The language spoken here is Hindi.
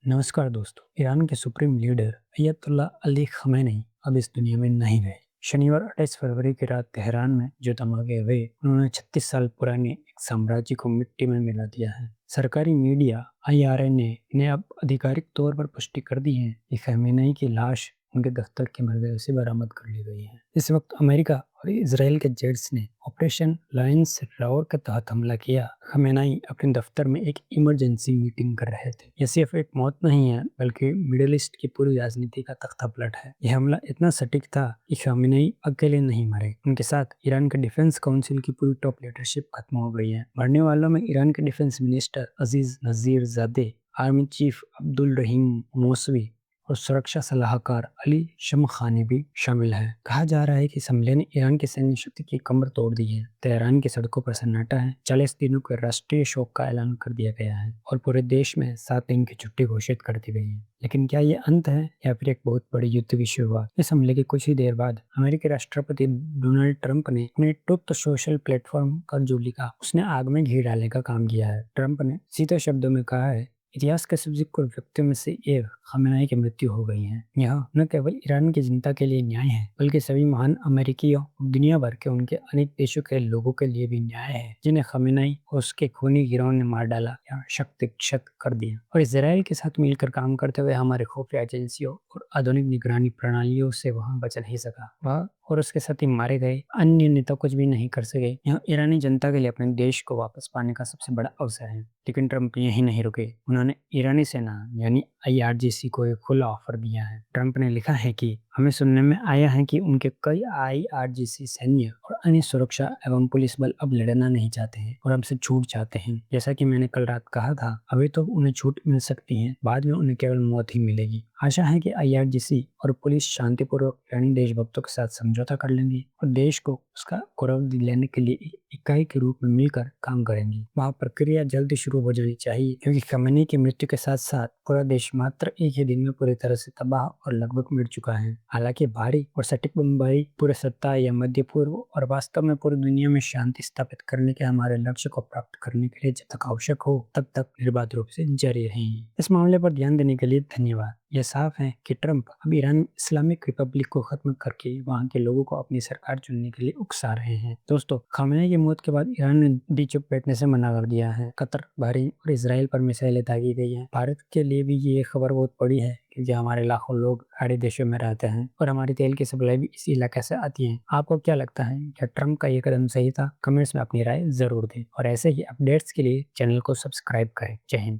नमस्कार दोस्तों। ईरान के सुप्रीम लीडर अयतुल्ला अली खमेनी अब इस दुनिया में नहीं रहे। शनिवार 28 फरवरी की रात तेहरान में जो धमाके हुए, उन्होंने 36 साल पुराने एक साम्राज्य को मिट्टी में मिला दिया है। सरकारी मीडिया IRNA ने अब आधिकारिक तौर पर पुष्टि कर दी है कि खमेनी की लाश उनके दफ्तर के मलबे से बरामद कर ली गई है। इस वक्त अमेरिका और इसराइल के जेट्स ने ऑपरेशन लायंस रावर के तहत हमला किया। खमेनी अपने दफ्तर में एक इमरजेंसी मीटिंग कर रहे थे। यह सिर्फ एक मौत नहीं है, बल्कि मिडिल ईस्ट की पूरी राजनीति का तख्तापलट है। यह हमला इतना सटीक था कि खमेनी अकेले नहीं मरे, उनके साथ ईरान के डिफेंस काउंसिल की पूरी टॉप लीडरशिप खत्म हो गई है। मरने वालों में ईरान के डिफेंस मिनिस्टर अजीज नजीर जादे, आर्मी चीफ अब्दुल रहीम मौसवी और सुरक्षा सलाहकार अली शमखानी भी शामिल है। कहा जा रहा है कि इस हमले ने ईरान की सैन्य शक्ति की कमर तोड़ दी है। तेहरान की सड़कों पर सन्नाटा है। 40 दिनों के राष्ट्रीय शोक का ऐलान कर दिया गया है और पूरे देश में 7 दिन की छुट्टी घोषित कर दी गई है। लेकिन क्या ये अंत है या फिर एक बहुत बड़ी युद्ध की शुरुआत? इस हमले के कुछ ही देर बाद अमेरिकी राष्ट्रपति डोनाल्ड ट्रंप ने अपने ट्रुथ सोशल प्लेटफॉर्म पर जो लिखा, उसने आग में घी डालने का काम किया है। ट्रंप ने सीधे शब्दों में कहा है, इतिहास के सबसे कुल व्यक्तियों में से एक खमेनी की मृत्यु हो गई है। यह न केवल ईरान की जनता के लिए न्याय है, बल्कि सभी महान अमेरिकियों और दुनिया भर के उनके अनेक देशों के लोगों के लिए भी न्याय है, जिन्हें खमेनी और उसके खूनी गिरोह ने मार डाला या शक्ति क्षत कर दिया। और इसराइल के साथ मिलकर काम करते हुए हमारे खुफिया एजेंसियों और आधुनिक निगरानी प्रणालियों से वहां बच नहीं सका। वह और उसके साथ ही मारे गए अन्य नेता कुछ भी नहीं कर सके। यह ईरानी जनता के लिए अपने देश को वापस पाने का सबसे बड़ा अवसर है। लेकिन ट्रंप यहीं नहीं रुके। उन्होंने ईरानी सेना यानी IRGC को एक खुला ऑफर दिया है। ट्रंप ने लिखा है कि हमें सुनने में आया है कि उनके कई IRGC सैन्य और अन्य सुरक्षा एवं पुलिस बल अब लड़ना नहीं चाहते हैं और हमसे छूट चाहते हैं। जैसा कि मैंने कल रात कहा था, अभी तो उन्हें छूट मिल सकती है, बाद में उन्हें केवल मौत ही मिलेगी। आशा है कि IRGC और पुलिस शांतिपूर्वक ईरानी देशभक्तों के साथ समझौता कर लेंगी और देश को उसका गौरव दिलाने के लिए एक इकाई के रूप में मिलकर काम करेंगी। वह प्रक्रिया जल्दी शुरू हो जानी चाहिए, क्योंकि खमेनी की मृत्यु के साथ साथ पूरा देश मात्र एक ही दिन में पूरी तरह से तबाह और लगभग मिट चुका है। हालांकि भारी और सटीक बम्बाई पूरे सत्ता या मध्य पूर्व और वास्तव में पूरी दुनिया में शांति स्थापित करने के हमारे लक्ष्य को प्राप्त करने के लिए जब तक आवश्यक हो, तब तक निर्बाध रूप से जारी रहेंगी। इस मामले पर ध्यान देने के लिए धन्यवाद। यह साफ है कि ट्रंप अब ईरान इस्लामिक रिपब्लिक को खत्म करके वहां के लोगों को अपनी सरकार चुनने के लिए उकसा रहे हैं। दोस्तों, खमेनी की मौत के बाद ईरान ने दी चुप बैठने से मना कर दिया है। कतर, बहरीन और इसराइल पर मिसाइलें दागी गई हैं। भारत के लिए भी ये खबर बहुत बड़ी है, क्योंकि हमारे लाखों लोग आड़े देशों में रहते हैं और हमारी तेल की सप्लाई भी इसी इलाके से आती है। आपको क्या लगता है, क्या ट्रंप का ये कदम सही था? कमेंट्स में अपनी राय जरूर दें और ऐसे ही अपडेट्स के लिए चैनल को सब्सक्राइब करें। जय हिंद।